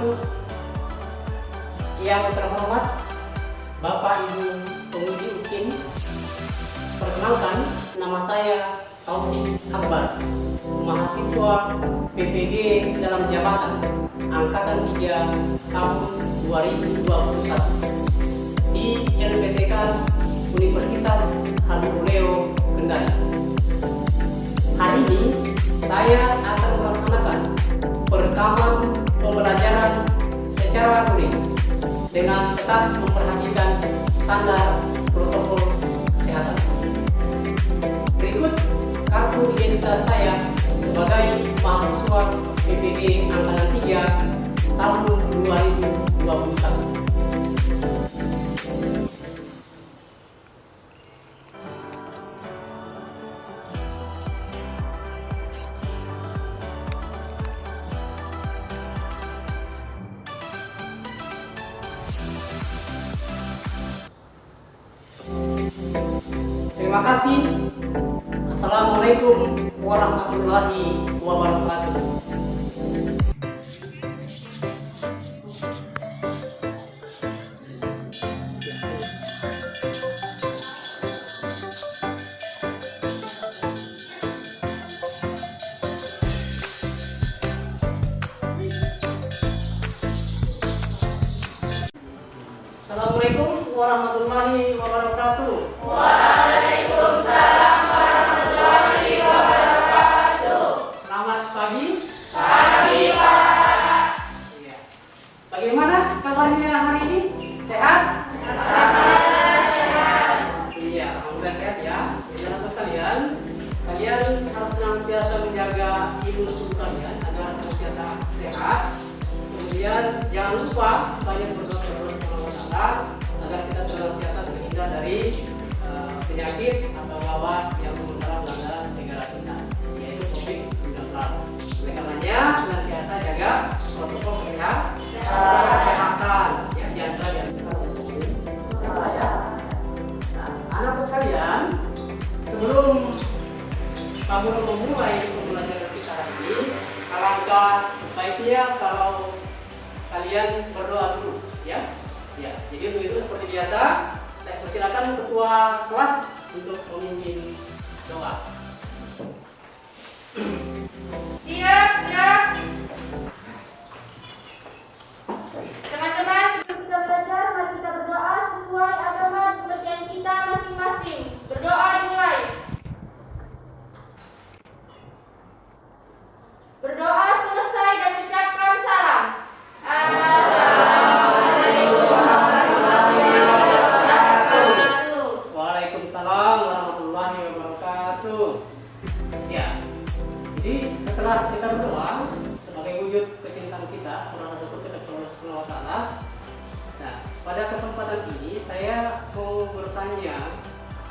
wabarakatuh. Yang terhormat Bapak Ibu Penguji UKIN, perkenalkan, nama saya Taufik Akbar, mahasiswa PPG dalam jabatan Angkatan 3 tahun 2021 di LPTK Universitas Halmahera Kendari. Hari ini saya akan melaksanakan perekaman pembelajaran secara luring dengan tetap memperhatikan standar protokol kesehatan. Berikut kartu identitas saya sebagai mahasiswa PPG Angkatan 3 tahun 2021. Terima kasih. Assalamualaikum warahmatullahi wabarakatuh. Assalamualaikum warahmatullahi wabarakatuh. Waalaikumsalam warahmatullahi wabarakatuh. Selamat pagi. Pagi, Pak. Iya. Bagaimana kabarnya hari ini? Sehat? Alhamdulillah sehat. Iya, alhamdulillah sehat ya. Jadi anak kalian harus senantiasa menjaga imun tubuh kalian agar senantiasa sehat. Kemudian jangan lupa banyak berdoa kepada Allah agar kita senantiasa terhindar dari penyakit atau wabah yang sementara melanda negara kita, yaitu COVID-19. Oleh karenanya senantiasa jaga protokol kesehatan yang biasa ya. Nah, anak sekalian, sebelum kamu memulai pembelajaran kita hari ini, alangkah baiknya kalau kalian berdoa dulu, ya. Ya, jadi untuk itu seperti biasa, saya persilakan ketua kelas untuk memimpin doa. Siap, gerak. Teman-teman, sebelum kita belajar, mari kita berdoa sesuai agama dan kepercayaan kita masing-masing. Berdoa dimulai. Berdoa selesai dan ucapkan salam. Assalamualaikum warahmatullahi wabarakatuh. Waalaikumsalam warahmatullahi wabarakatuh. Ya, jadi setelah kita berdoa sebagai wujud kecintaan kita kepada Allah Subhanahu wa Ta'ala, nah, pada kesempatan ini saya mau bertanya,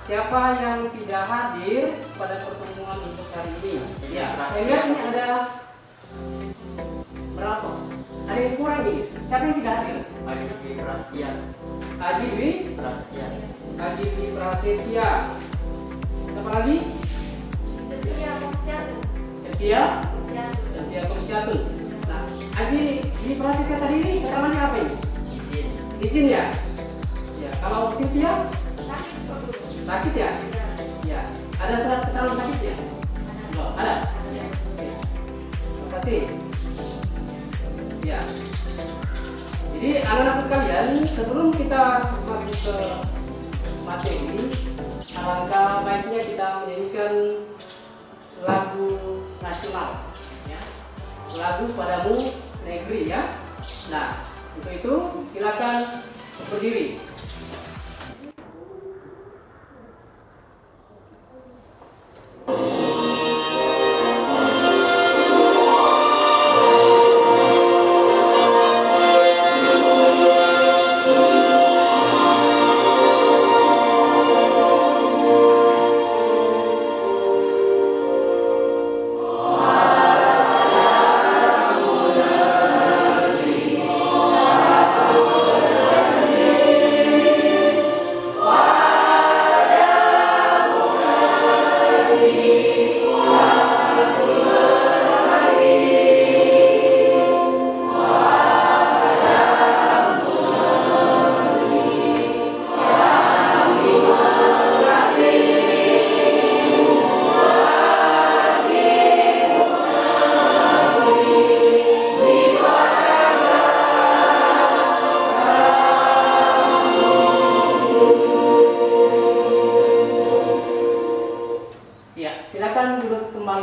siapa yang tidak hadir pada pertemuan untuk hari ini? Ya, saya lihat ini ada berapa? Ada yang kurang nih. Siapa yang tidak hadir? Haji Dwi Prasetya. Haji Dwi Prasetya. Haji Dwi Prasetya. Siapa lagi? Setia Komisiatu. Setia Komisiatu. Nah, Haji Dwi Prasetya tadi ini keterangannya apa ini? Izin. Izin ya? Ya, kalau Setia Sakit kok dulu. sakit ya? Ya. Ada surat keterangan sakit ya? Belum, ada? Ya. Oke. Terima kasih. Ya. Jadi anak-anak kalian, sebelum kita masuk ke materi, alangkah baiknya kita menyanyikan lagu nasional, ya. Lagu Padamu Negeri, ya. Nah, untuk itu silakan berdiri.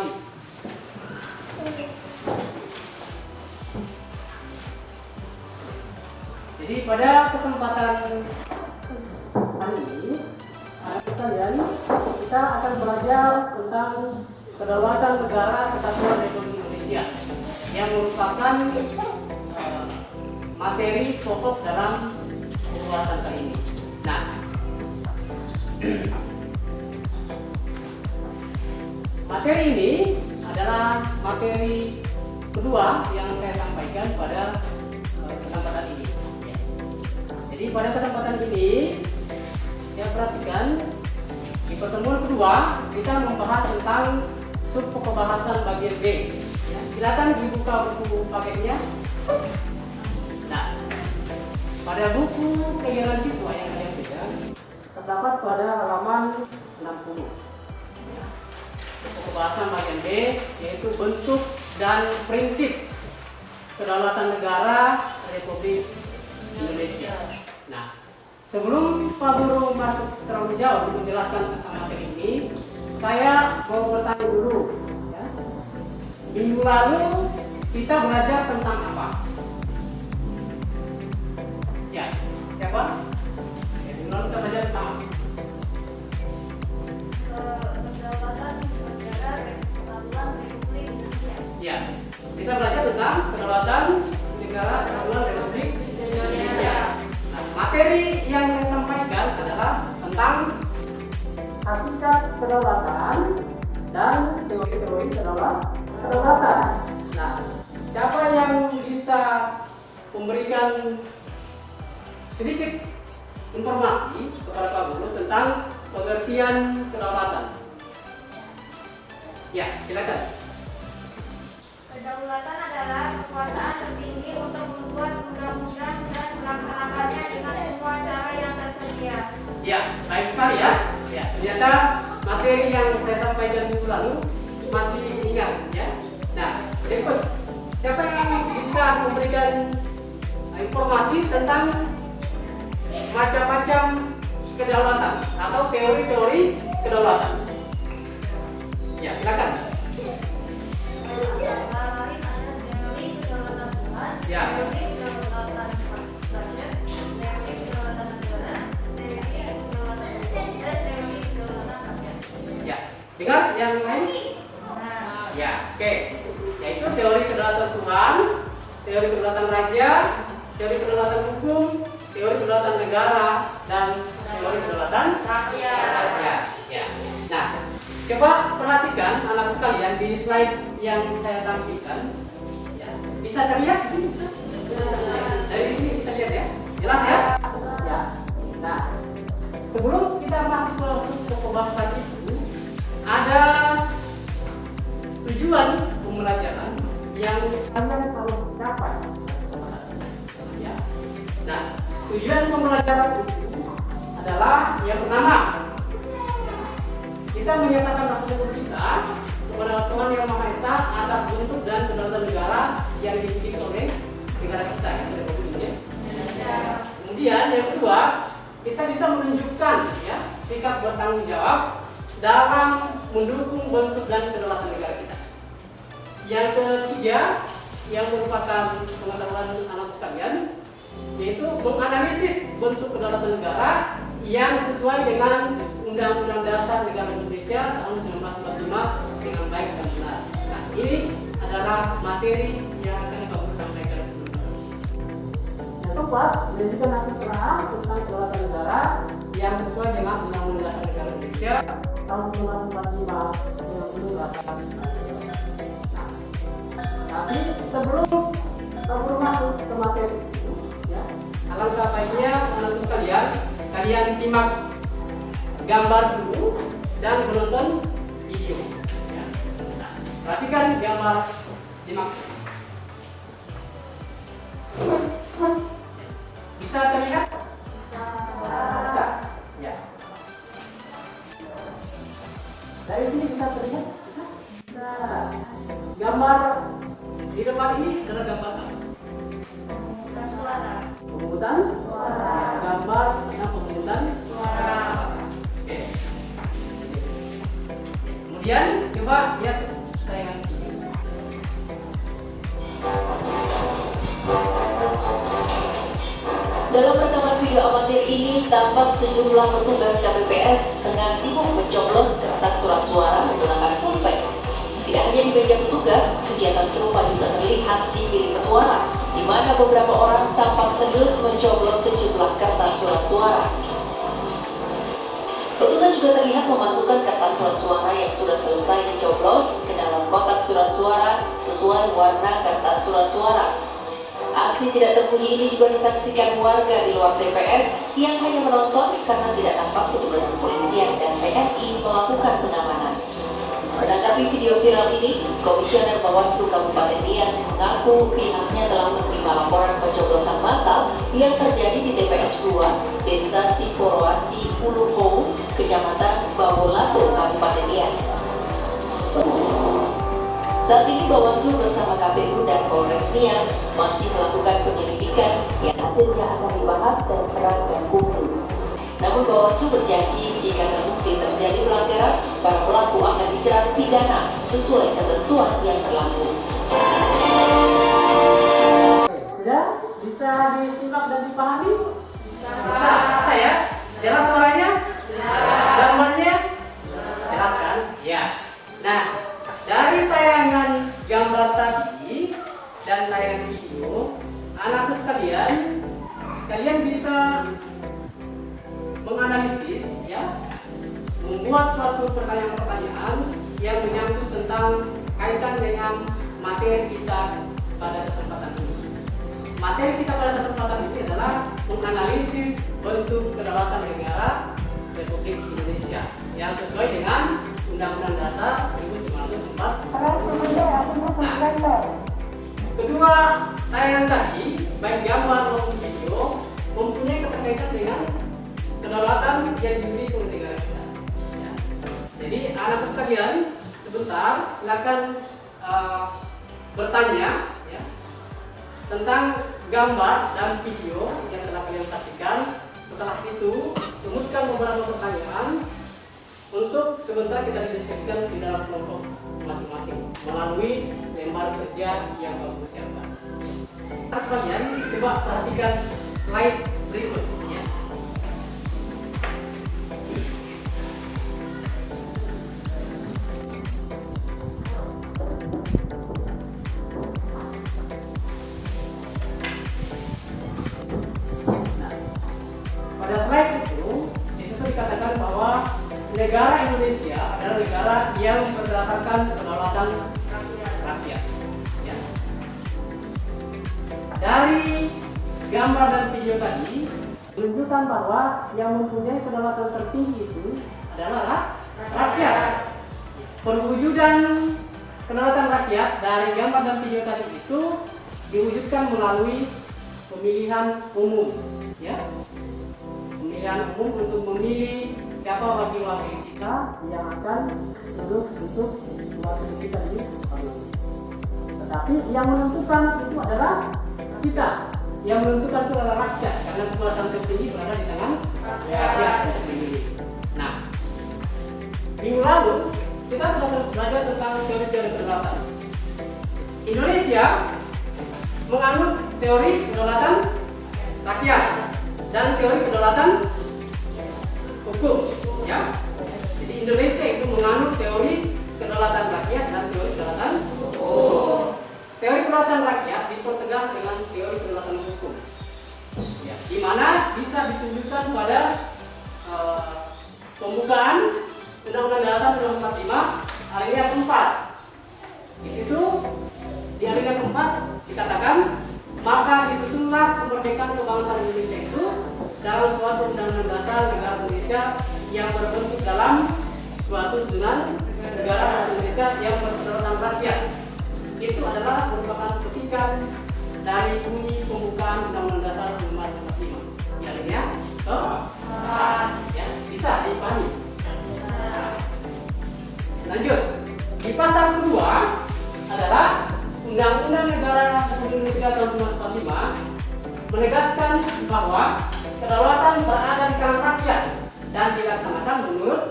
kembali. Jadi pada kesempatan hari ini, anak kalian, kita akan belajar tentang kedaulatan negara Kesatuan Republik Indonesia yang merupakan materi pokok dalam pembahasan kali ini. Nah, materi ini adalah materi kedua yang saya sampaikan pada kesempatan ini. Jadi pada kesempatan ini, ya perhatikan di pertemuan kedua kita membahas tentang sub pembahasan bagian B. Ya, silakan dibuka buku paketnya. Nah, pada buku kegiatan siswa yang kalian pegang terdapat pada halaman 60. Ya, pembahasan bagian B yaitu bentuk dan prinsip kedaulatan negara Republik Indonesia. Nah, sebelum Pak Guru masuk terlalu jauh menjelaskan tentang materi ini, saya mau bertanya dulu. Ya. Minggu lalu kita belajar tentang apa? Ya, siapa? Ya, minggu lalu kita belajar tentang apa? Kedaulatan negara Kesatuan Republik Indonesia. Ya, kita belajar tentang kedaulatan negara Kesatuan Republik Indonesia. Nah, materi yang saya sampaikan adalah tentang hakikat kedaulatan dan teori-teori kedaulatan. Nah, siapa yang bisa memberikan sedikit informasi kepada Pak Guru tentang pengertian kedaulatan? Ya, silakan. Kedaulatan adalah kekuasaan tertinggi untuk membuat undang-undang dan melaksanakannya dengan semua cara yang tersedia. Ya, baik sekali ya. Ya, ternyata materi yang saya sampaikan minggu lalu masih ingat ya. Nah, berikut siapa yang bisa memberikan informasi tentang macam-macam kedaulatan atau teori-teori kedaulatan? Ya, silakan. Antara lain ada teori kedaulatan Tuhan, Ya. teori kedaulatan raja, teori kedaulatan negara, teori kedaulatan hukum, dan teori kedaulatan rakyat. Ya, dengar yang lain? Nah, Ya, oke. Yaitu teori kedaulatan Tuhan, teori kedaulatan raja, teori kedaulatan hukum, teori kedaulatan negara, dan teori kedaulatan rakyat. Ya. Nah, coba perhatikan anak sekalian di slide yang saya tampilkan. Ya. Bisa terlihat di sini? Bisa? Dari sini bisa lihat ya? Jelas ya? Ya. Nah, sebelum kita masuk ke pembahasan itu, ada tujuan pembelajaran yang kalian harus capai. Ya. Nah, tujuan pembelajaran itu adalah yang pertama, kita menyatakan rasa syukur kita kepada Tuhan Yang Maha Esa atas bentuk dan kedaulatan negara yang dimiliki oleh negara kita, Republik Indonesia. Kemudian yang kedua, kita bisa menunjukkan ya sikap bertanggung jawab dalam mendukung bentuk dan kedaulatan negara kita. Yang ketiga, yang merupakan pengetahuan anak sekalian, yaitu menganalisis bentuk kedaulatan negara yang sesuai dengan Undang-Undang Dasar Negara Indonesia tahun 1945 dengan baik dan benar. Nah, ini adalah materi yang akan Pak Guru sampaikan sebelumnya. Yang keempat, menunjukkan hasil tentang kedaulatan negara yang sesuai dengan Undang-Undang Dasar Negara Indonesia tahun 1945 dengan penuh rasa. Tapi sebelum masuk ke materi itu, ya, alangkah baiknya anak sekalian, kalian simak gambar dulu dan menonton video. Ya. Nah, perhatikan gambar dimaksud. Bisa terlihat? Bisa. Ya. Dari sini bisa terlihat? Bisa. Nah, gambar di depan ini adalah gambar apa? Pemungutan suara. Gambar tentang pemungutan suara. Oke. Kemudian coba lihat Dalam rekaman video amatir ini, tampak sejumlah petugas KPPS tengah sibuk mencoblos kertas surat suara menggunakan pulpen. Tidak hanya di meja petugas, kegiatan serupa juga terlihat di bilik suara, di mana beberapa orang tampak serius mencoblos sejumlah kertas surat suara. Petugas juga terlihat memasukkan kertas surat suara yang sudah selesai dicoblos ke dalam kotak surat suara sesuai warna kertas surat suara. Aksi tidak terpuji ini juga disaksikan warga di luar TPS yang hanya menonton karena tidak tampak petugas kepolisian dan TNI melakukan pengamanan. Menanggapi video viral ini, Komisioner Bawaslu Kabupaten Nias mengaku pihaknya telah menerima laporan pencoblosan massal yang terjadi di TPS 2, Desa Siporoasi, Uluhou, Kecamatan Bawolato, Kabupaten Nias. Saat ini Bawaslu bersama KPU dan Polres Nias masih melakukan penyelidikan yang hasilnya akan dibahas dan menerapkan hukum. Namun Bawaslu berjanji jika terbukti terjadi pelanggaran, para pelaku akan dijerat pidana sesuai ketentuan yang berlaku. Sudah bisa disimak dan dipahami? Bisa ya? Jelas suaranya? Gambarnya? Jelas kan? Ya. Nah, dari tayangan gambar tadi dan tayangan video, anakku sekalian, kalian bisa menganalisis, ya, membuat suatu pertanyaan-pertanyaan yang menyangkut tentang kaitan dengan materi kita pada kesempatan ini. Materi kita pada kesempatan ini adalah menganalisis bentuk kedaulatan negara Republik Indonesia yang sesuai dengan Undang-Undang Dasar 1945. Nah, kedua tayangan tadi, baik gambar maupun video, mempunyai keterkaitan dengan kedaulatan yang dimiliki oleh negara kita. Ya. Jadi anak sekalian, sebentar silakan bertanya, ya, tentang gambar dan video yang telah kalian saksikan. Setelah itu, rumuskan beberapa pertanyaan untuk sebentar kita diskusikan di dalam kelompok masing-masing melalui lembar kerja yang kamu siapkan. Anak sekalian, coba perhatikan slide berikutnya. Pada slide itu, disitu dikatakan bahwa negara Indonesia adalah negara yang berdasarkan kedaulatan rakyat. Ya. Dari gambar dan video tadi menunjukkan bahwa yang mempunyai kedaulatan tertinggi itu adalah rakyat. Perwujudan kedaulatan rakyat dari gambar dan video tadi itu diwujudkan melalui pemilihan umum, ya. Pemilihan umum untuk memilih siapa wakil-wakil kita yang akan duduk untuk mewakili kita di parlemen. Tetapi yang menentukan itu adalah kita. Yang menentukan itu adalah rakyat, karena kekuasaan tertinggi berada di tangan rakyat. Nah, minggu lalu kita sudah belajar tentang teori-teori kedaulatan. Indonesia menganut teori kedaulatan rakyat dan teori kedaulatan hukum, ya. Jadi Indonesia itu menganut teori kedaulatan rakyat dan teori kedaulatan hukum. Teori kedaulatan rakyat dipertegas dengan teori kedaulatan hukum, ya, di mana bisa ditunjukkan pada pembukaan Undang-Undang Dasar 1945 alinea 4. Di situ di alinea 4 dikatakan, maka disusunlah kemerdekaan kebangsaan Indonesia itu dalam suatu undang-undang dasar negara Indonesia yang berbentuk dalam suatu susunan negara Indonesia yang berkedaulatan rakyat. Itu adalah merupakan petikan dari bunyi pembukaan Undang-Undang Dasar 1945. Ya, ini ya. Ya, bisa dipahami. Lanjut. Di pasal kedua adalah Undang-Undang Negara Republik Indonesia tahun 1945 menegaskan bahwa kedaulatan berada di tangan rakyat dan dilaksanakan menurut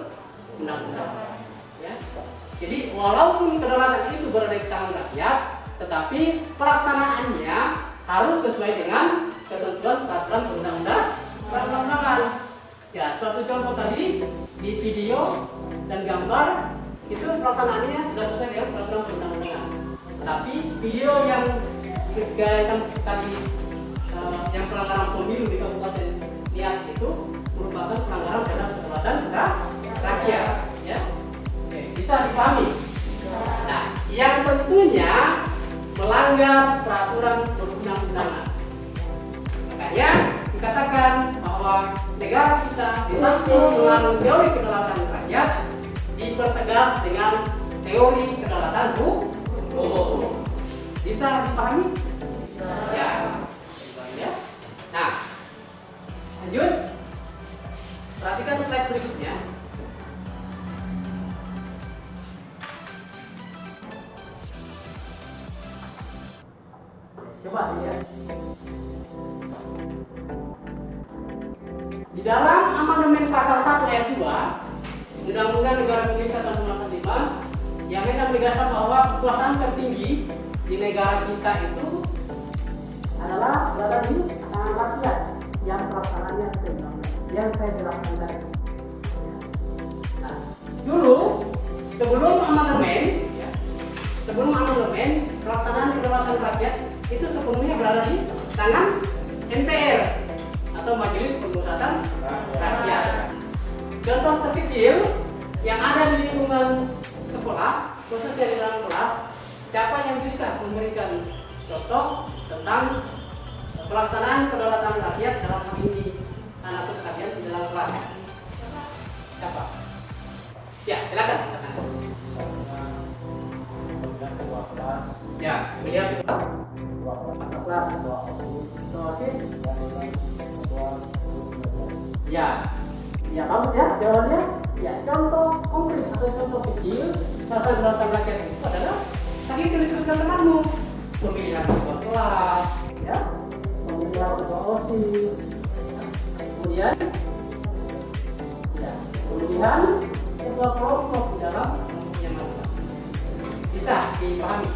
undang-undang. Ya. Jadi walaupun kedaulatan itu berada di tangan rakyat, tetapi pelaksanaannya harus sesuai dengan ketentuan peraturan perundang-undangan. Ya, suatu contoh tadi di video dan gambar itu pelaksanaannya sudah sesuai dengan peraturan perundang-undangan. Tapi video yang kegiatan tadi yang pelanggaran pemilu di Kabupaten Nias itu merupakan pelanggaran terhadap kedaulatan rakyat. Ya, oke, bisa dipahami. Nah, yang tentunya melanggar peraturan perundang-undangan. Makanya dikatakan bahwa negara kita di samping mengandung teori kedaulatan rakyat dipertegas dengan teori kedaulatan hukum. Bisa dipahami? Ya. Ya. Nah, lanjut. Perhatikan slide berikutnya. Coba lihat. Di dalam amandemen pasal 1 ayat 2 Undang-Undang Negara Indonesia tahun 1945 yang hendak menegaskan bahwa kekuasaan tertinggi di negara kita itu adalah berada di tangan rakyat yang pelaksanaannya sesuai yang saya jelaskan tadi. Nah, dulu sebelum amandemen pelaksanaan kedaulatan rakyat itu sepenuhnya berada di tangan MPR atau Majelis Permusyawaratan Rakyat. Contoh terkecil yang ada di lingkungan sekolah, khususnya di dalam kelas, siapa yang bisa memberikan contoh tentang pelaksanaan kedaulatan rakyat dalam hal ini anakku sekalian di dalam kelas? Siapa? Ya, silakan. Ya, melihat kelas ya bagus ya jawabannya. Ya, contoh konkret atau contoh kecil pelaksanaan kedaulatan rakyat itu adalah tadi yang disebutkan temanmu, pemilihan ketua kelas, ya, pemilihan ketua OSIS, kemudian ya, pemilihan ketua kelompok di dalam kelompoknya masing-masing. Bisa dipahami.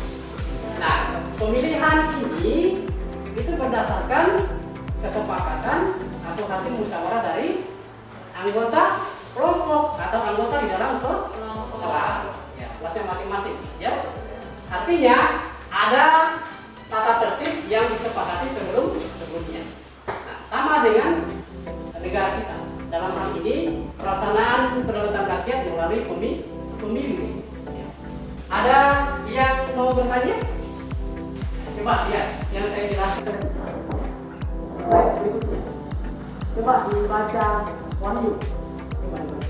Nah, pemilihan ini itu berdasarkan kesepakatan atau hasil musyawarah dari anggota kelompok atau anggota di dalam kelas, ya, kelasnya masing-masing, ya. Artinya ada tata tertib yang disepakati sebelumnya. Nah, sama dengan negara kita. Dalam hal ini pelaksanaan kedaulatan rakyat melalui pemilu. Ya. Ada yang mau bertanya? Coba lihat yang saya jelaskan. Slide berikutnya. Coba dibaca Wahyu. Coba dibaca.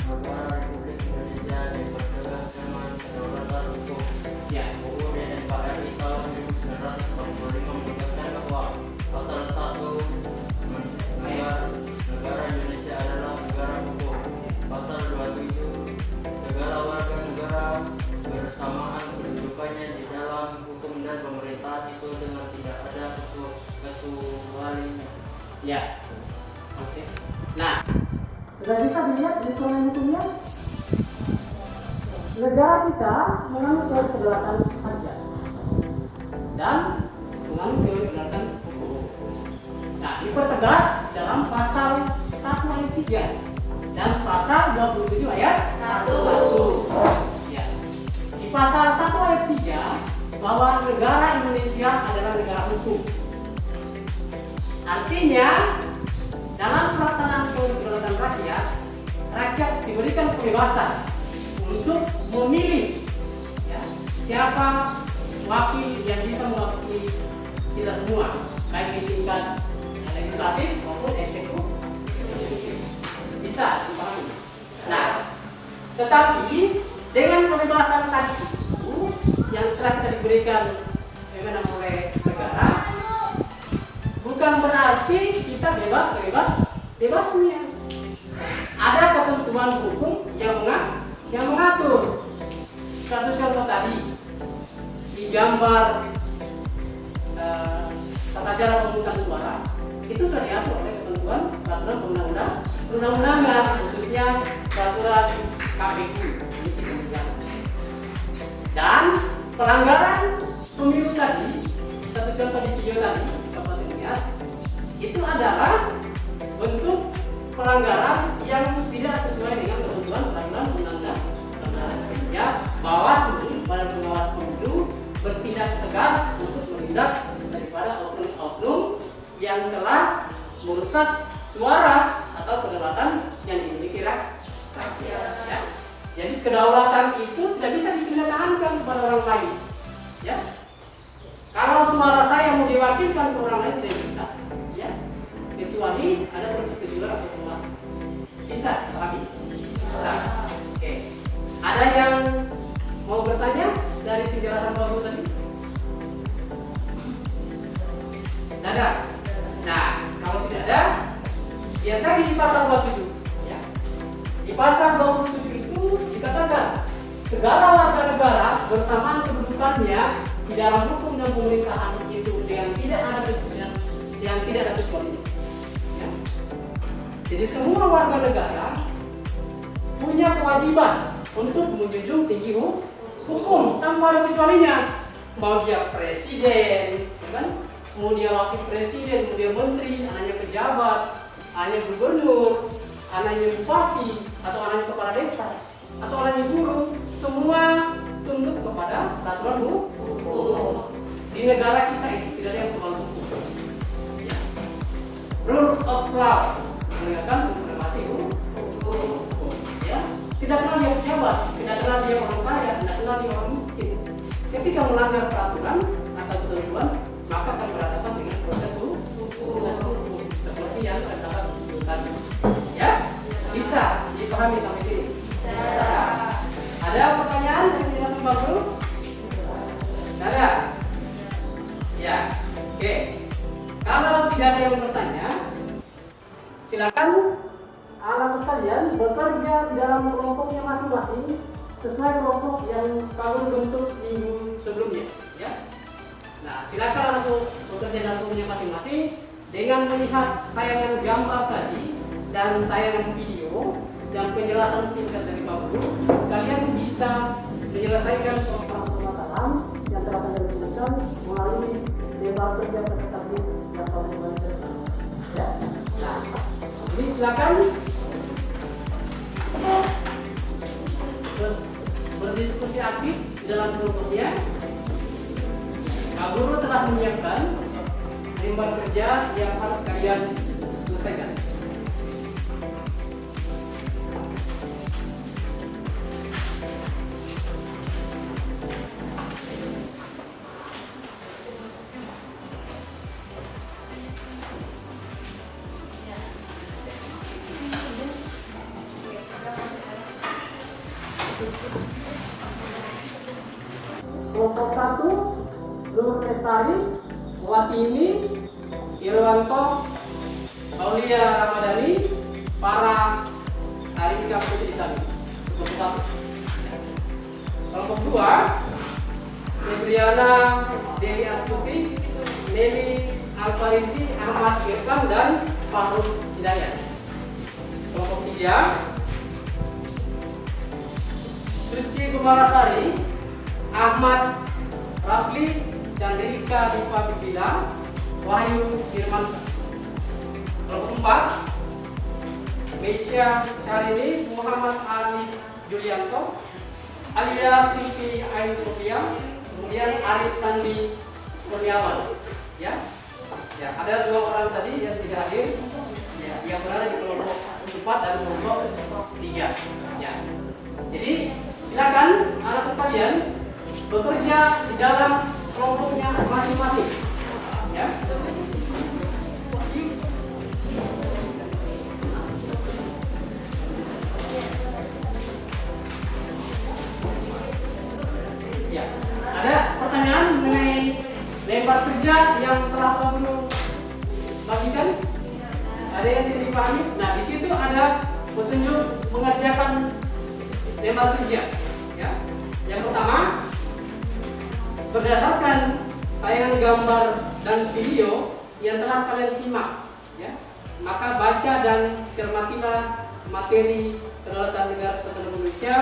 Negara Republik Indonesia dipertegas dengan kedaulatan hukum. Ya. UUD NKRI tahun 1945 menegaskan bahwa pasal 1 negara Indonesia adalah negara hukum. Pasal 27 segala warga negara bersamaan kedudukannya di dalam hukum dan pemerintahan itu dengan tidak ada kecualinya. Ya. Oke. Nah, sudah bisa dilihat instrumen hukumnya. Negara kita menganut teori kedaulatan rakyat dan menganut teori kedaulatan hukum. Nah, dipertegas dalam pasal 1 ayat 3 dan pasal 27 ayat 1. Ya. Di pasal 1 ayat 3 bahwa negara Indonesia adalah negara hukum. Artinya dalam pelaksanaan teori kedaulatan rakyat diberikan kebebasan untuk memilih, ya, siapa wakil yang bisa mewakili kita semua, baik di tingkat legislatif maupun eksekutif. Bisa dipahami. Nah, tetapi dengan kebebasan tadi itu yang telah kita diberikan oleh negara, bukan berarti kita bebasnya. Ada ketentuan hukum yang mengatur. Satu contoh tadi di gambar tata cara pemungutan suara itu sudah diatur oleh ketentuan peraturan perundang-undangan, khususnya peraturan KPU Komisi Pemilihan. Dan pelanggaran pemilu tadi, satu contoh di video tadi, Bapak Tinias, itu adalah bentuk pelanggaran yang tidak sesuai dengan ketentuan peraturan undang-undang, sehingga Bawaslu pada pengawas pemilu bertindak tegas untuk menindak daripada oknum-oknum yang telah merusak suara atau kedaulatan yang dimiliki rakyat. Ya. Jadi kedaulatan itu tidak bisa dipindahkan kepada orang lain. Ya. Kalau suara saya mau diwakilkan ke orang lain tidak bisa. Ya. Kecuali ada persetujuan atau pengawas. Bisa, tapi bisa. Oke. Ada yang mau bertanya dari penjelasan Pak Guru tadi? Tidak ada. Nah, kalau tidak ada, lihat lagi di pasal 27. Ya. Di pasal 27 itu dikatakan segala warga negara bersamaan kedudukannya di dalam hukum dan pemerintahan itu dengan tidak ada kecualinya. Ya. Jadi semua warga negara punya kewajiban untuk menjunjung tinggi hukum tanpa ada kecualinya. Mau dia presiden, kan? Mau dia wakil presiden, mau dia menteri, anaknya pejabat, anaknya gubernur, anaknya bupati, atau anaknya kepala desa, atau anaknya guru, semua tunduk kepada peraturan hukum. Di negara kita itu tidak ada yang soal hukum. Ya. Rule of law menegakkan supremasi hukum. Ya. Tidak kenal dia pejabat, tidak kenal dia orang kaya, tidak kenal dia orang miskin. Ketika melanggar peraturan atau ketentuan, maka akan berhadapan dengan proses hukum seperti yang terdapat di tadi. Ya, bisa dipahami sampai sini. Ada pertanyaan dari penjelasan Pak Guru? Ada? Ya, oke. Kalau tidak ada yang bertanya, silakan anak sekalian bekerja di dalam kelompoknya masing-masing sesuai kelompok yang Pak Guru bentuk minggu sebelumnya. Ya. Nah, silakan anak bekerja dalam kelompoknya masing-masing dengan melihat tayangan gambar tadi dan tayangan video dan penjelasan singkat dari Pak Guru, kalian bisa menyelesaikan permasalahan yang telah kalian sebutkan melalui lebar kerja peserta didik yang telah dilakukan. Ya. Nah, ini silakan berdiskusi aktif di dalam kelompoknya. Pak Guru telah menyiapkan lembar kerja yang harus kalian selesaikan. Kelompok 1, Nur Lestari, Watini, Irwanto, Aulia Ramadhani, para Arika Putri tadi. Kelompok 1. Kelompok 2, Febriana Deli Astuti, Nelly Alfarisi, Ahmad Irfan, dan Faruk Hidayat. Kelompok 3, Suci Kumarasari, Ahmad Rafli, dan Rika Dipa Bibila, Wahyu Firmansyah. Kelompok 4, Meisya Syahrini, Muhammad Ali Julianto, Alia Siti Ain Sofia, kemudian Arif Sandi Kurniawan. Ya, ada 2 orang tadi yang tidak hadir, ya, yang berada di kelompok 4 dan kelompok 3. Ya. Jadi silakan anak sekalian bekerja di dalam kelompoknya masing-masing. Ya. Ya. Ada pertanyaan mengenai lembar kerja yang telah Pak Guru bagikan? Ada yang tidak dipahami? Nah, di situ ada petunjuk mengerjakan lembar kerja. Ya. Yang pertama, berdasarkan tayangan gambar dan video yang telah kalian simak, ya, maka baca dan cermatilah materi kedaulatan negara Kesatuan Indonesia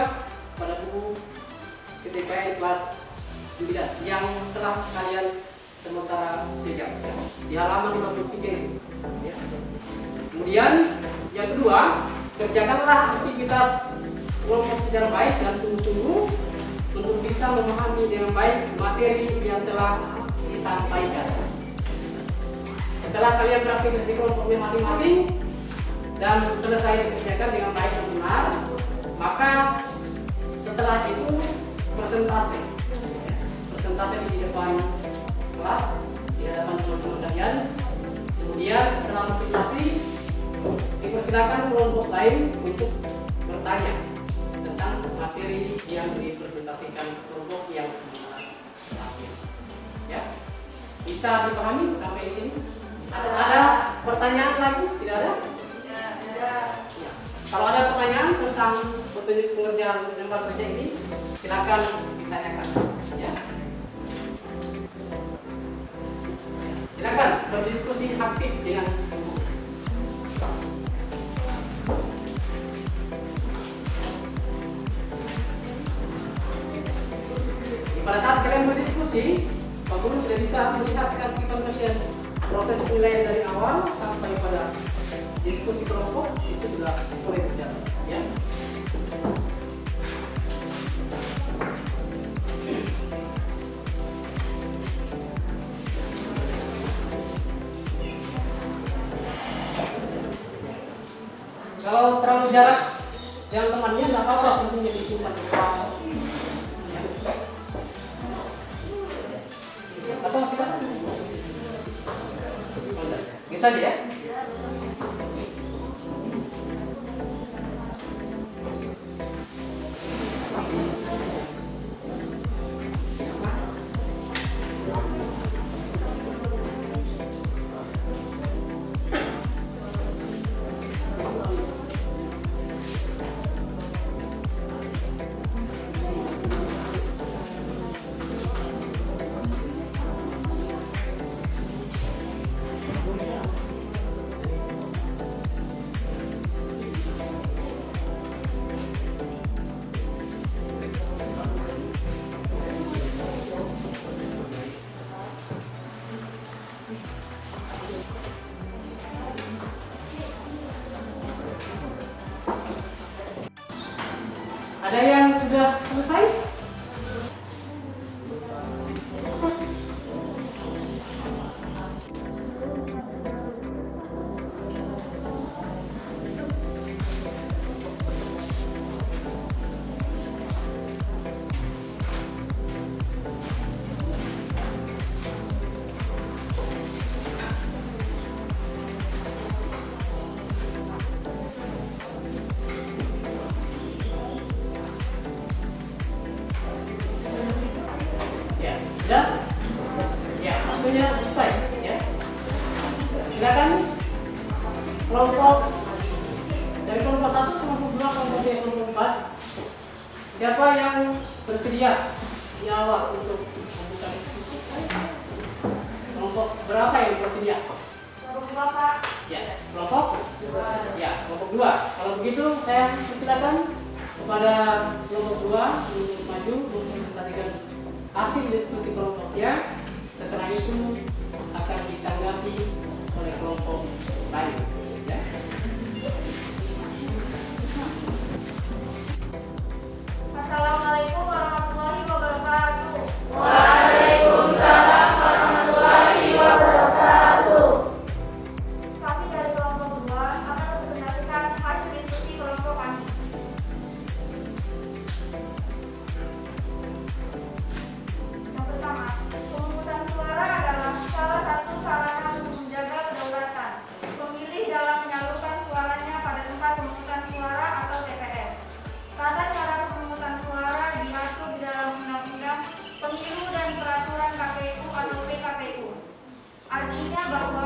pada buku KTPN kelas 9 yang telah kalian sementara 3 ya. Di halaman 53 ini. Ya. Kemudian yang kedua, kerjakanlah aktivitas kelompok secara baik dan sungguh-sungguh untuk bisa memahami dengan baik materi yang telah disampaikan. Setelah kalian beraktivitas di kelompoknya masing-masing dan selesai dikerjakan dengan baik dan benar, maka setelah itu presentasi di depan kelas, di hadapan teman-teman kalian. Kemudian setelah presentasi, dipersilakan kelompok lain untuk bertanya tentang materi yang dipresentasikan kelompok yang terakhir. Ya, bisa dipahami sampai di sini? Ada pertanyaan lagi? Tidak ada? Ya. Kalau ada pertanyaan tentang petunjuk pengerjaan lembar kerja ini, silakan ditanyakan. Ya. Silakan berdiskusi aktif dengan ibu. Pada saat kalian berdiskusi, Pak Guru sudah bisa melihat keaktifan kalian. Proses penilaian dari awal sampai pada diskusi kelompok itu sudah mulai berjalan. Ya. Kalau terlalu jarak yang temannya nggak apa-apa, tentunya disimpan di bawah. Atau silakan. Gitu saja ya. Ada yang sudah selesai? Ya, ya, waktunya selesai. Ya, silakan kelompok dari kelompok 1, kelompok 2, kelompok 3, kelompok 4. Siapa yang bersedia di awal untuk membuka diskusi? Kelompok berapa yang bersedia? Kelompok 2, Pak. Ya, kelompok 2. Ya, kelompok 2. Kalau begitu saya persilakan kepada kelompok 2 untuk maju mempresentasikan hasil diskusi kelompoknya. Setelah itu akan ditanggapi oleh kelompok lain. Ya. Assalamualaikum warahmatullahi wabarakatuh. Waalaikumsalam warahmatullahi wabarakatuh. Kami dari kelompok 2 akan mempresentasikan hasil diskusi kelompok kami. Yang pertama, pemungutan suara adalah salah satu sarana untuk menjaga kedaulatan pemilih dalam menyalurkan suaranya pada tempat pemungutan suara atau TPS. Tata cara pemungutan suara diatur di dalam Undang-Undang Pemilu dan Peraturan KPU atau PKPU. Artinya bahwa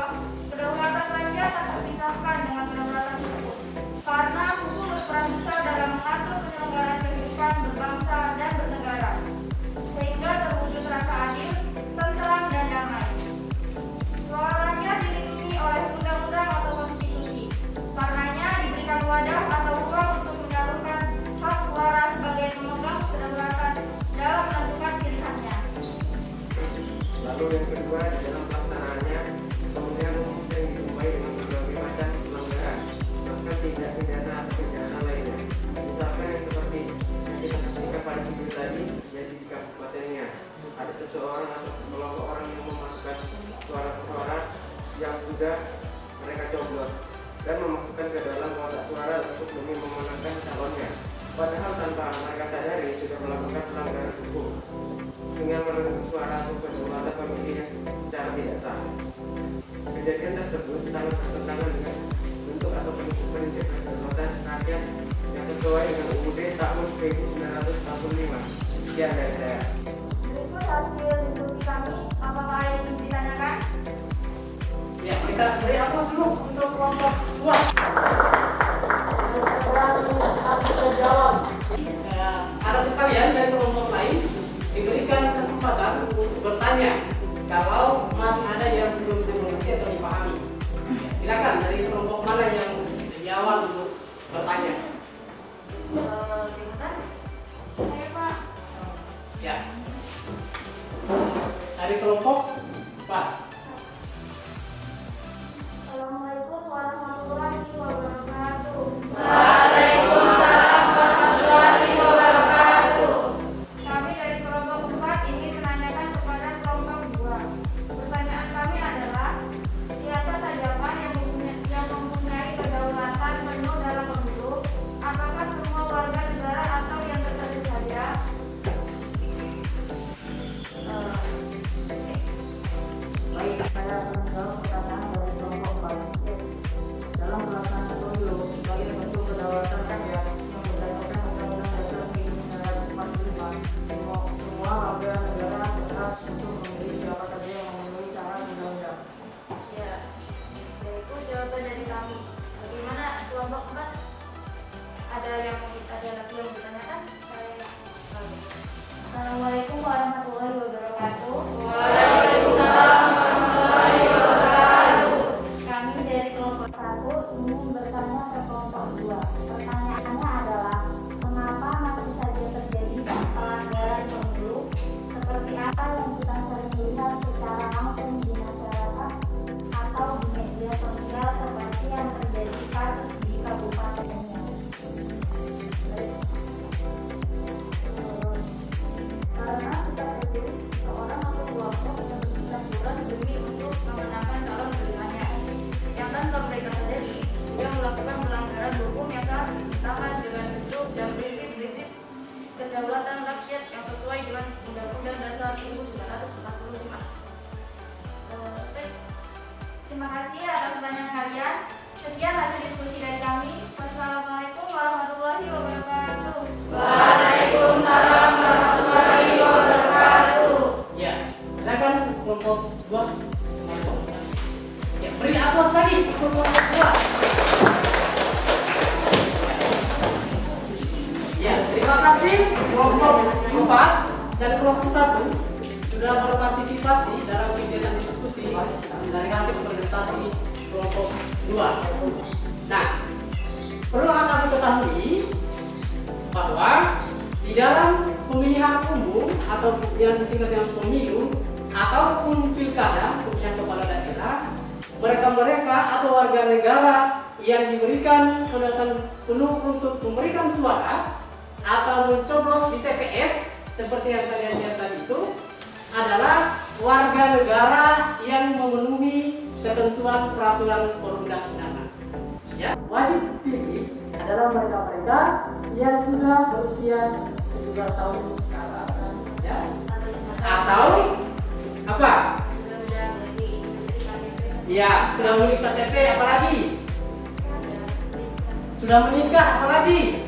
kedaulatan raja tak terpisahkan dengan kedaulatan tersebut, karena hukum berperan besar dalam mengatur penyelenggaraan kehidupan berbangsa dan bernegara, sehingga terwujud rasa adil, tentram, dan damai. Suara rakyat dilindungi oleh undang-undang atau konstitusi, karenanya diberikan wadah atau ruang untuk menyalurkan hak suara sebagai pemegang kedaulatan dalam menentukan pilihannya. Lalu yang kedua atau tidak sah. Kejadian tersebut sangat bertentangan dengan bentuk atau prinsip kedaulatan rakyat yang sesuai dengan UUD tahun 1945. Sekian dari saya. Berikut hasil diskusi kami. Apakah ada yang ingin ditanyakan? Ya, kita beri aplaus dulu untuk kelompok 2. Anak sekalian dari kelompok lain diberikan kesempatan untuk bertanya kalau masih ada yang belum dimengerti atau dipahami. Ya, silakan dari kelompok mana yang di awal untuk bertanya. Sebentar. Ayo Pak. Ya. Dari kelompok 4. Assalamualaikum warahmatullahi wabarakatuh. Waalaikumsalam warahmatullahi wabarakatuh. Kami dari kelompok 4 ingin menanyakan kepada kelompok 2. Pertanyaan kami adalah, siapa sajakah yang mempunyai kedaulatan penuh dalam pemilu? Apakah semua warga negara atau yang tertentu saja? Baik, saya akan menjawab pertanyaan dari kelompok 4. Dalam pelaksanaan pemilu, sebagai bentuk kedaulatan rakyat yang berdasarkan Undang-Undang Dasar 1945, semua warga negara berhak untuk memilih siapa saja yang memenuhi syarat undang-undang. Ya, yaitu jawaban dari kami. Bagaimana kelompok 4? Ada lagi yang ditanyakan? Assalamualaikum warahmatullahi wabarakatuh. Waalaikumsalam warahmatullahi wabarakatuh. Kami dari kelompok 1 ingin bertanya ke kelompok 2. Pertanyaannya adalah, mengapa masih saja terjadi pelanggaran pemilu? Seperti apa yang kita sering lihat secara langsung di masyarakat atau di media sosial seperti yang terjadi kasus di Kabupaten Nias? Karena setiap terpilih seorang atau kelompok yang bersikap bulan demi untuk memenangkan calon pilihannya, yang tanpa mereka sadari yang melakukan pelanggaran hukum yang sangat bertentangan dengan bentuk dan prinsip-prinsip kedaulatan rakyat yang sesuai dengan Undang-Undang Dasar 1945. Baik. Terima kasih atas pertanyaan kalian. Sekian hasil diskusi dari kami. Wassalamualaikum warahmatullahi wabarakatuh. Waalaikumsalam warahmatullahi wabarakatuh. Ya, silakan kelompok 2. Ya, beri aplaus lagi untuk kelompok 2. Ya, terima kasih kelompok 4 dan kelompok 1 sudah berpartisipasi dalam kegiatan diskusi dari hasil presentasi kelompok 2. Nah, perlu Anda ketahui bahwa di dalam pemilihan umum atau yang disingkat dengan pemilu ataupun pilkada pemilihan kepala daerah, mereka atau warga negara yang diberikan kedaulatan penuh untuk memberikan suara atau mencoblos di TPS seperti yang kalian lihat tadi itu adalah warga negara yang memenuhi ketentuan peraturan perundang-undangan. Ya, wajib pilih adalah mereka yang sudah berusia 17 tahun ke atas, ya, atau apa? Ya, sudah memiliki KTP, apalagi? Sudah menikah, apalagi?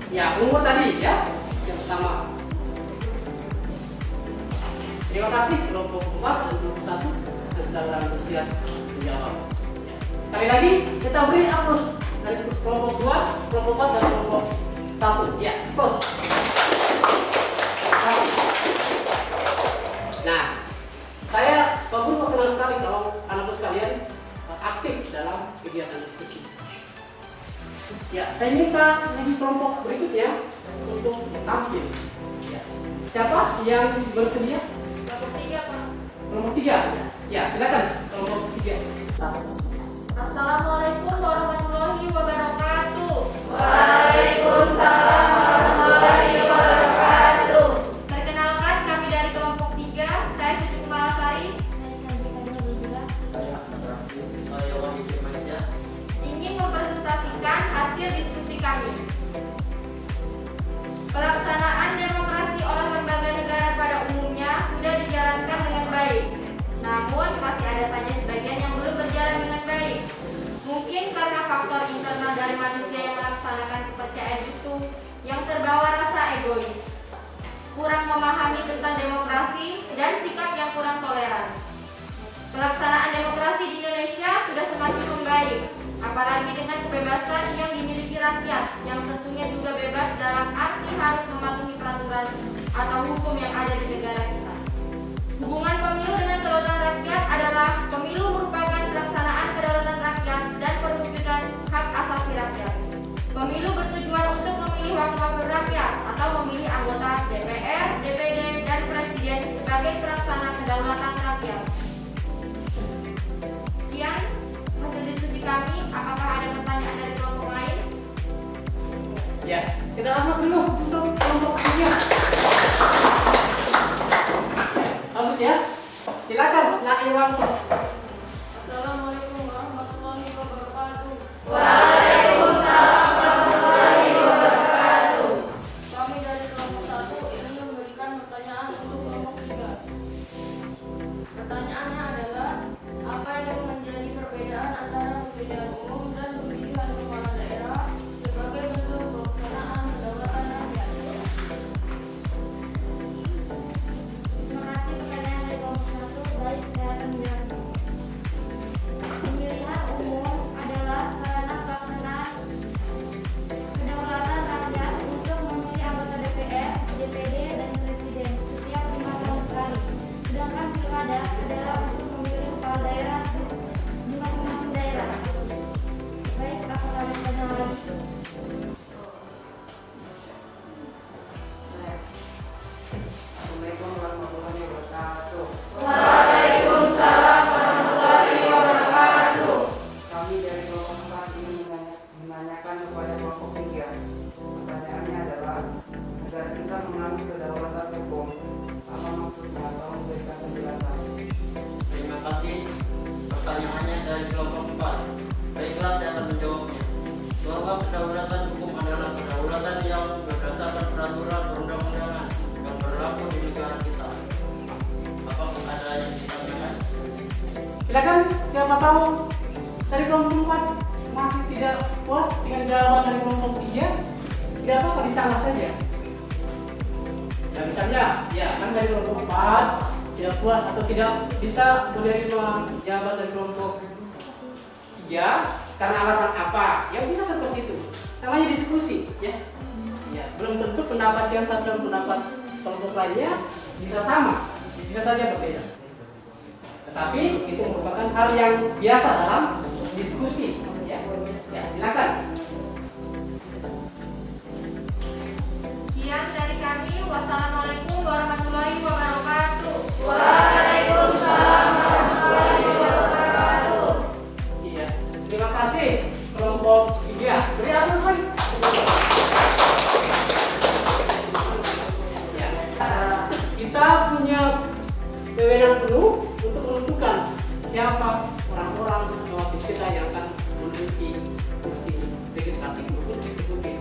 Ya, umur tadi, ya, yang pertama. Terima kasih kelompok 4 dan kelompok 1 yang sudah berantusias menjawab. Ya. Sekali lagi kita beri aplaus dari kelompok 2, kelompok 4 dan kelompok 1. Ya, aplaus. Terima kasih. Nah, saya bagus senang sekali kalau anak-anak sekalian aktif dalam kegiatan diskusi. Ya, saya minta di kelompok berikutnya untuk tampil. Ya. Siapa yang bersedia? Kelompok 3, Pak. Kelompok 3. Ya, silakan kelompok 3. Assalamualaikum warahmatullahi wabarakatuh. Waalaikumsalam warahmatullahi wabarakatuh. Perkenalkan, kami dari kelompok 3. Saya Suci Kumalasari. Saya Wahyu Firmansyah. Ingin mempresentasikan hasil diskusi kami. Pelaksanaan demokrasi oleh lembaga negara pada umumnya sudah dijalankan faktor internal dari manusia yang melaksanakan kepercayaan itu yang terbawa rasa egois, kurang memahami tentang demokrasi, dan sikap yang kurang toleran. Pelaksanaan demokrasi di Indonesia sudah semakin membaik, apalagi dengan kebebasan yang dimiliki rakyat, yang tentunya juga bebas dalam arti harus mematuhi peraturan atau hukum yang ada di negara kita. Hubungan pemilu dengan kedaulatan rakyat adalah pemilu merupakan pelaksanaan kedaulatan rakyat dan perwujudan hak asasi rakyat. Pemilu bertujuan untuk memilih wakil-wakil rakyat atau memilih anggota DPR, DPD, dan Presiden sebagai pelaksana kedaulatan rakyat. Sekian hasil diskusi kami. Apakah ada pertanyaan dari kelompok lain? Ya, kita langsung dulu untuk kelompok ketiga. Bagus ya. Silakan, Nak Irwanto. Assalamualaikum warahmatullahi wabarakatuh. Waalaikumsalam warahmatullahi wabarakatuh. Kami dari kelompok 1 ingin memberikan pertanyaan untuk kelompok 3. Pertanyaannya adalah, apa yang menjadi perbedaan antara pemilihan umum dan pemilihan kepala daerah sebagai bentuk pelaksanaan kedaulatan rakyat? Terima kasih pertanyaan dari kelompok 1. Baik, saya akan menjawab. Pemilihan umum adalah sarana pelaksanaan kedaulatan rakyat untuk memilih anggota DPR, DPD, dan Presiden setiap 5 tahun sekali. Sedangkan pilkada adalah untuk memilih kepala daerah di masing-masing daerah. Baik, apakah ada pertanyaan lagi? Assalamualaikum warahmatullahi wabarakatuh. Waalaikumsalam warahmatullahi wabarakatuh. Kami dari kelompok 4 ingin menanyakan kepada kelompok 3. Pertanyaannya adalah, agar kita mengambil kedaulatan hukum, apa maksudnya? Tolong berikan penjelasan. Terima kasih. Pertanyaannya dari kelompok 4. Baiklah, saya akan menjawabnya. Bahwa kedaulatan hukum adalah kedaulatan yang berdasarkan peraturan perundang-undangan yang berlaku di negara kita. Apakah ada yang ditanyakan? Silakan, siapa tahu dari kelompok 4 masih tidak puas dengan jawaban dari kelompok 3, tidak apa-apa, disalah saja. Ya misalnya, ya kan dari kelompok 4 tidak puas atau tidak bisa menerima jawaban dari kelompok 3 karena alasan apa? Ya bisa seperti itu. Namanya diskusi, ya. Ya, belum tentu pendapat yang satu dan pendapat kelompok lainnya bisa sama, bisa saja berbeda. Tetapi itu merupakan hal yang biasa dalam diskusi. Ya, ya silakan. Sekian dari kami. Wassalamualaikum warahmatullahi wabarakatuh. Waalaikumsalam warahmatullahi wabarakatuh. Iya, terima kasih kelompok 3. Beri aplaus lagi. Ya, kita punya wewenang penuh untuk menentukan siapa orang-orang mewakili kita yang akan menduduki kursi legislatif maupun eksekutif,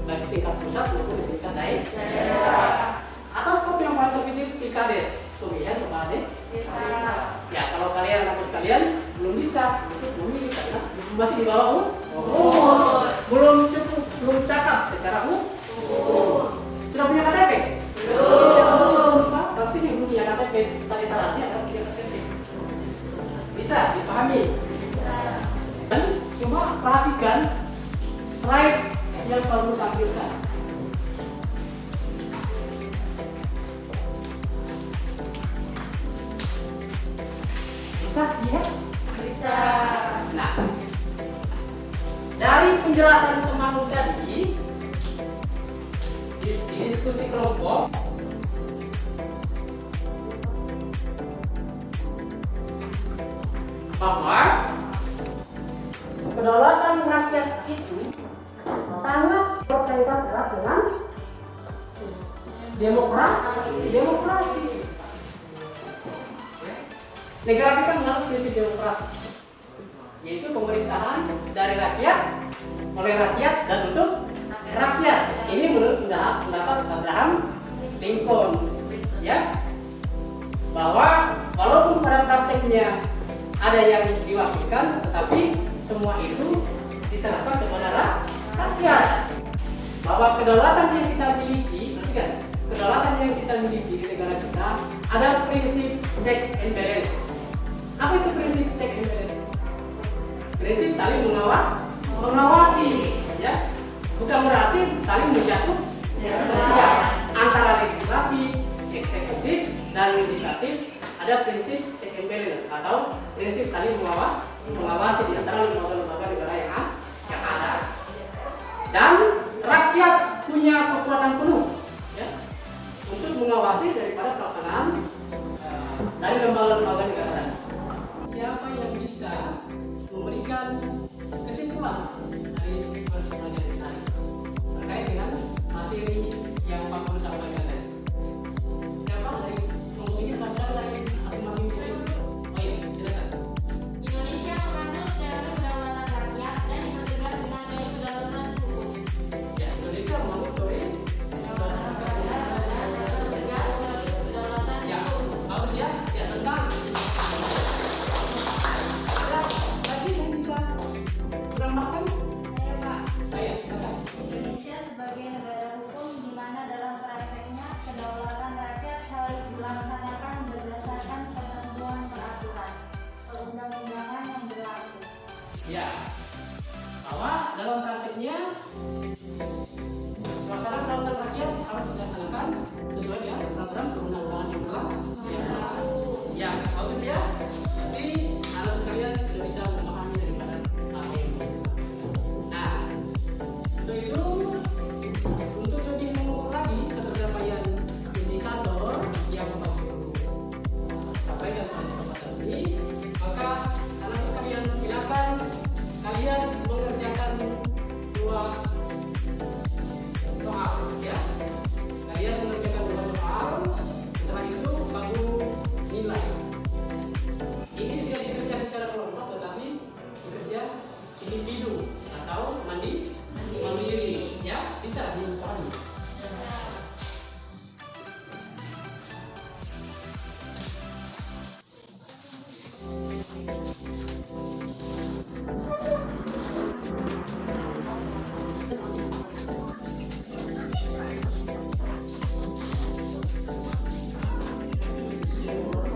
baik di tingkat pusat maupun di tingkat daerah. Atas skop yang paling terkecil pilkades, pemilihan kepala desa. Ya, kalau kalian atau sekalian belum bisa untuk memilih karena masih di bawah umur, belum cukup, belum cakap secara umum. Sudah punya KTP? Belum. Pasti yang belum punya KTP, tadi syaratnya adalah punya KTP. Bisa dipahami? Dan cuma perhatikan slide yang baru tampilkan. Bisa ya? Bisa. Nah, dari penjelasan temanmu tadi di diskusi kelompok, bahwa kedaulatan rakyat itu sangat berkaitan erat dengan demokrasi. Negara kita menganut prinsip demokrasi, yaitu pemerintahan dari rakyat, oleh rakyat, dan untuk rakyat. Ini menurut pendapat Abraham Lincoln, ya, bahwa walaupun pada prakteknya ada yang diwakilkan, tetapi semua itu diserahkan kepada rakyat. Bahwa kedaulatan yang kita miliki, perhatikan, kedaulatan yang kita miliki di negara kita ada prinsip check and balance. Apa itu prinsip check and balance? Prinsip saling mengawasi, ya. Bukan berarti saling menjatuh, ya. Antara legislatif, eksekutif, dan legislatif ada prinsip check and balance atau prinsip saling mengawasi di antara lembaga-lembaga negara yang ada. Dan rakyat punya kekuatan penuh, ya, untuk mengawasi daripada pelaksanaan dari lembaga-lembaga negara. Siapa yang bisa memberikan kesimpulan dari persoalan yang tadi terkait dengan materi yang Pak Guru sampaikan tadi? Siapa dari mungkin pasal dari masing-masing nilai? Oh iya, silakan. Indonesia menganut teori kedaulatan rakyat dan dipertegas dengan teori kedaulatan hukum. Ya, Indonesia menganut teori Kedaulatan rakyat dan dipertegas teori kedaulatan ya, hukum. bagus ya, ya tentang. Ada lagi yang bisa menambahkan? Saya Pak. Saya, silakan. Indonesia sebagai negara hukum di mana dalam prakteknya kedaulatan rakyat harus dilaksanakan berdasarkan ketentuan peraturan perundang-undangan yang berlaku. Ya, bahwa dalam prakteknya pelaksanaan kedaulatan rakyat harus dilaksanakan sesuai dengan peraturan perundang-undangan yang berlaku. Ya, bagus ya. Jadi anak sekalian sudah bisa memahami daripada hal ini. Nah, untuk itu, untuk lebih mengukur lagi ketercapaian indikator yang Bapak Guru sampaikan pada kesempatan ini, maka anak sekalian silakan kalian mengerjakan dua soal, ya. Kalian mengerjakan dua soal. Setelah itu Pak Guru nilai. Ini tidak dikerja secara kelompok, tetapi dikerja individu atau mandiri, ya, bisa dipahami.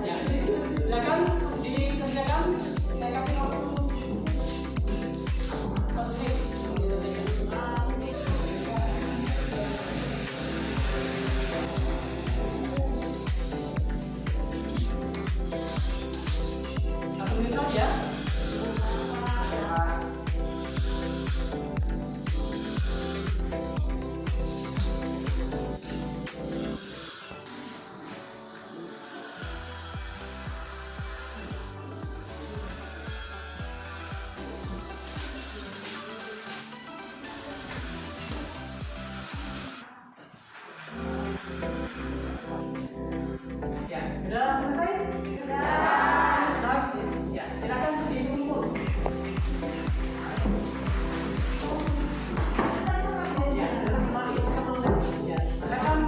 Ya, silakan dikerjakan. Saya kasih waktu 1 menit untuk menyelesaikan. Satu menit lagi ya. Ya, sudah selesai? Sudah. Ya, silakan dikumpul. Ya, silakan kembali. Ya, silakan.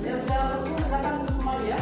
Ya, sudah berkumpul, silakan kembali ya.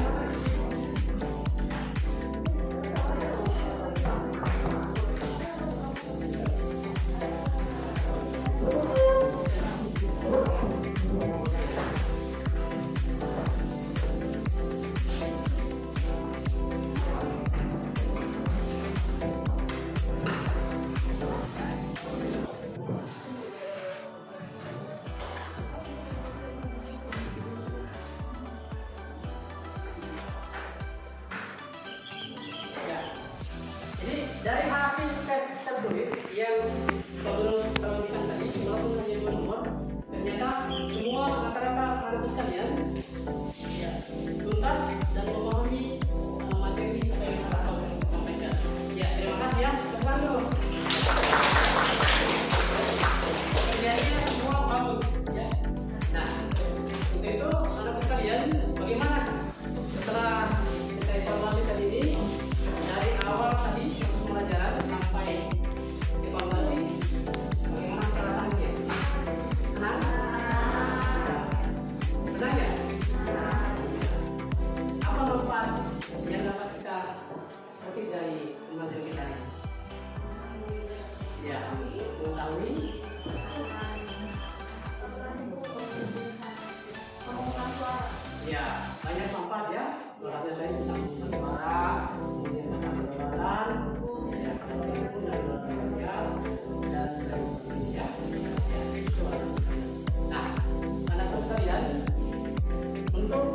Ya. Jadi dari hasil tes tertulis yang Bapak sampaikan tadi, walaupun hanya 2 nomor, ternyata semua rata-rata anak sekalian ya tuntas dan memahami materi apa yang Bapak sampaikan. Ya, terima kasih ya. Tekan dulu. Kerjanya semua bagus ya. Nah, untuk itu anak sekalian, bagaimana setelah kita evaluasi tadi ini dari awal tadi pembelajaran sampai evaluasi, bagaimana perasaannya? Senang? Senang ya? Apa manfaat Ya, banyak manfaat ya. Makanya saya tentang suara, kemudian tentang kedaulatan, ya, kedaulatan dan kedaulatan dan sebagainya. Ya, itu ada. Nah, anak-anak sekalian, untuk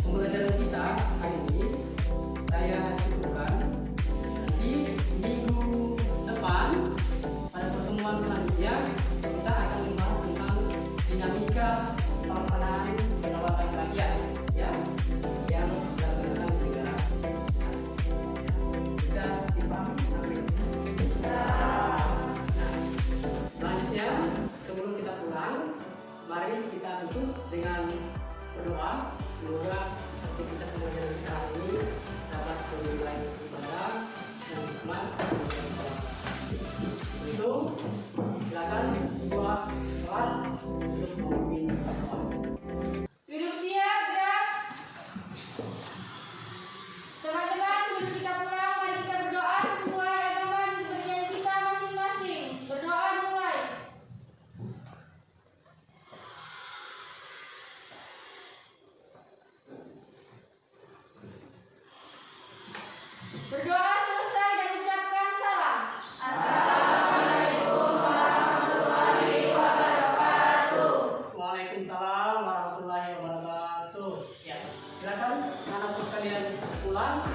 pembelajaran kita hari ini saya cukupkan. Nanti minggu depan pada pertemuan selanjutnya kita akan membahas tentang dinamika pelaksanaan kedaulatan rakyat, ya, yang dilaksanakan di negara. Bisa dipahami sampai di sini? Nah, selanjutnya sebelum kita pulang, mari kita tutup dengan berdoa. Semoga aktivitas pembelajaran kita hari ini dapat bernilai ibadah dan hikmat. Itu silakan buat kelas untuk memimpin doa. Duduk siap, gerak. Teman-teman, sebelum kita pulang, mari kita berdoa sesuai agama dan kepercayaan kita masing-masing. Berdoa dimulai. Berdoa selesai dan ucapkan salam. Assalamualaikum warahmatullahi wabarakatuh. Waalaikumsalam warahmatullahi wabarakatuh. Ya, silakan anak-anak sekalian pulang.